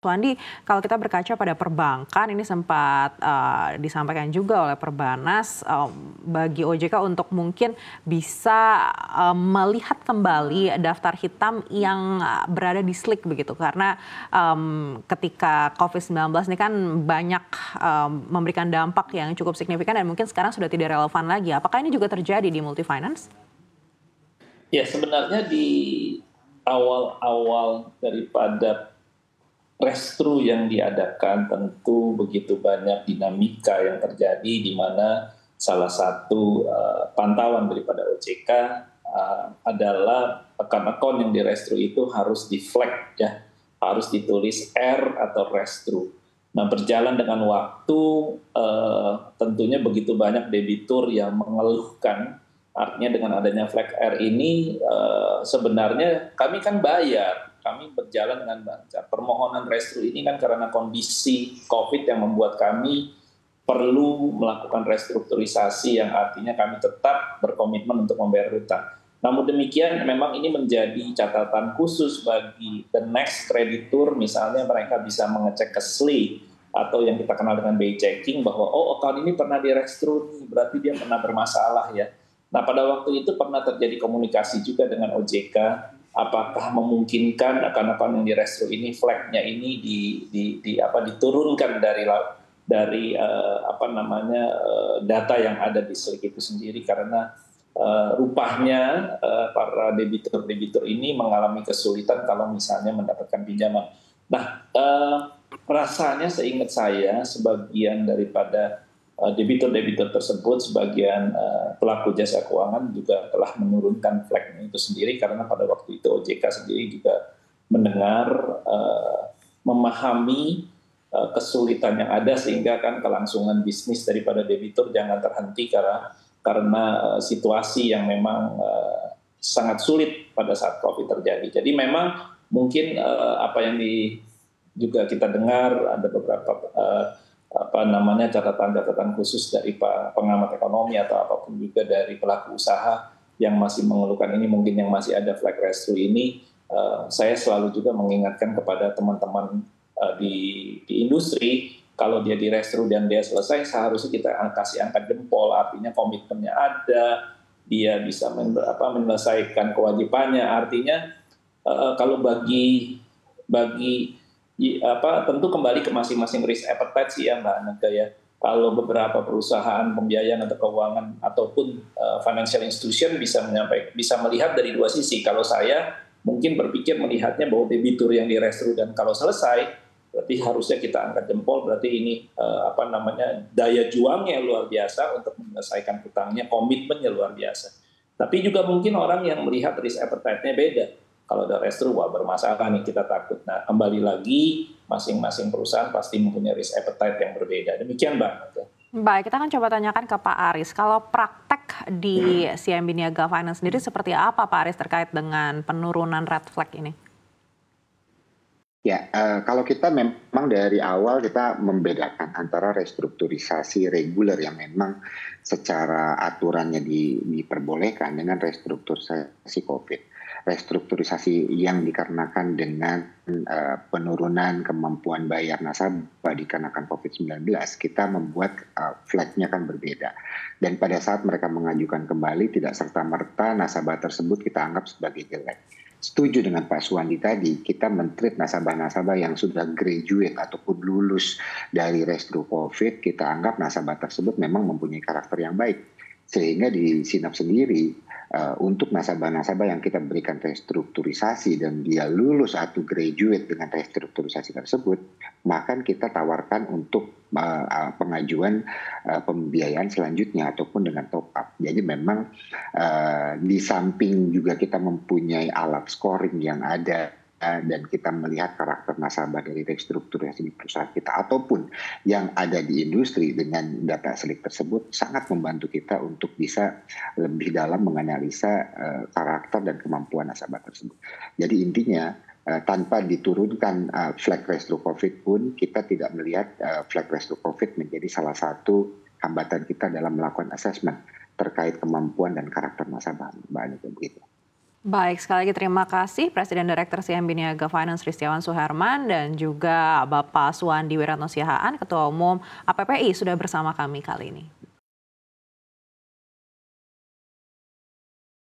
Wandi, kalau kita berkaca pada perbankan, ini sempat disampaikan juga oleh Perbanas bagi OJK untuk mungkin bisa melihat kembali daftar hitam yang berada di SLIK begitu. Karena ketika COVID-19 ini kan banyak memberikan dampak yang cukup signifikan dan mungkin sekarang sudah tidak relevan lagi. Apakah ini juga terjadi di Multifinance? Ya, sebenarnya di awal-awal daripada restru yang diadakan tentu begitu banyak dinamika yang terjadi di mana salah satu pantauan daripada OJK adalah akun-akun yang direstru itu harus di-flag ya, harus ditulis R atau restru. Nah, berjalan dengan waktu tentunya begitu banyak debitur yang mengeluhkan, artinya dengan adanya flag R ini sebenarnya kami kan bayar. Kami berjalan dengan lancar. Permohonan restru ini kan karena kondisi COVID yang membuat kami perlu melakukan restrukturisasi yang artinya kami tetap berkomitmen untuk membayar hutang. Namun demikian memang ini menjadi catatan khusus bagi the next kreditur, misalnya mereka bisa mengecek ke SLI atau yang kita kenal dengan BI checking bahwa account ini pernah direstru, berarti dia pernah bermasalah ya. Nah, pada waktu itu pernah terjadi komunikasi juga dengan OJK, apakah memungkinkan akun-akun yang direstru ini flagnya ini diturunkan dari data yang ada di SLIK itu sendiri, karena rupanya para debitur ini mengalami kesulitan kalau misalnya mendapatkan pinjaman. Nah, rasanya seingat saya sebagian daripada debitur-debitur tersebut, sebagian pelaku jasa keuangan juga telah menurunkan flagnya itu sendiri, karena pada waktu itu OJK sendiri juga mendengar, memahami kesulitan yang ada, sehingga kan kelangsungan bisnis daripada debitur jangan terhenti karena situasi yang memang sangat sulit pada saat COVID terjadi. Jadi memang mungkin apa yang juga kita dengar ada beberapa catatan-catatan khusus dari pengamat ekonomi atau apapun juga dari pelaku usaha yang masih mengeluhkan ini, mungkin yang masih ada flag restru ini. Saya selalu juga mengingatkan kepada teman-teman di industri, kalau dia direstru dan dia selesai, seharusnya kita kasih angka jempol, artinya komitmennya ada, dia bisa menyelesaikan kewajibannya. Artinya kalau bagi tentu kembali ke masing-masing risk appetite sih ya Mbak Nega ya. Kalau beberapa perusahaan pembiayaan atau keuangan ataupun financial institution bisa melihat dari dua sisi. Kalau saya mungkin berpikir melihatnya bahwa debitur yang direstru dan kalau selesai berarti harusnya kita angkat jempol, berarti ini daya juangnya luar biasa untuk menyelesaikan hutangnya, komitmennya luar biasa. Tapi juga mungkin orang yang melihat risk appetite-nya beda. Kalau ada restru, wah bermasalah nih, kita takut. Nah, kembali lagi, masing-masing perusahaan pasti mempunyai risk appetite yang berbeda. Demikian, Mbak. Baik, kita akan coba tanyakan ke Pak Aris. Kalau praktek di CIMB Niaga Finance sendiri seperti apa, Pak Aris, terkait dengan penurunan red flag ini? Ya, kalau kita memang dari awal kita membedakan antara restrukturisasi reguler yang memang secara aturannya diperbolehkan dengan restrukturisasi COVID. Restrukturisasi yang dikarenakan dengan penurunan kemampuan bayar nasabah dikarenakan COVID-19, kita membuat flagnya kan berbeda. Dan pada saat mereka mengajukan kembali, tidak serta-merta nasabah tersebut kita anggap sebagai jelek. Setuju dengan Pak Suwandi tadi, kita men-treat nasabah-nasabah yang sudah graduate ataupun lulus dari restru COVID, kita anggap nasabah tersebut memang mempunyai karakter yang baik. Sehingga di Sinap sendiri, untuk nasabah-nasabah yang kita berikan restrukturisasi dan dia lulus atau graduate dengan restrukturisasi tersebut, maka kita tawarkan untuk pengajuan pembiayaan selanjutnya ataupun dengan top up. Jadi memang di samping juga kita mempunyai alat scoring yang ada dan kita melihat karakter nasabah dari restrukturisasi di perusahaan kita ataupun yang ada di industri dengan data SLIK tersebut sangat membantu kita untuk bisa lebih dalam menganalisa karakter dan kemampuan nasabah tersebut. Jadi intinya tanpa diturunkan flag restru COVID pun kita tidak melihat flag restru COVID menjadi salah satu hambatan kita dalam melakukan assessment terkait kemampuan dan karakter nasabah. Begitu. Baik, sekali lagi terima kasih Presiden Direktur CIMB Niaga Finance Ristiawan Suherman dan juga Bapak Suwandi Wiratno Siahaan, Ketua Umum APPI sudah bersama kami kali ini.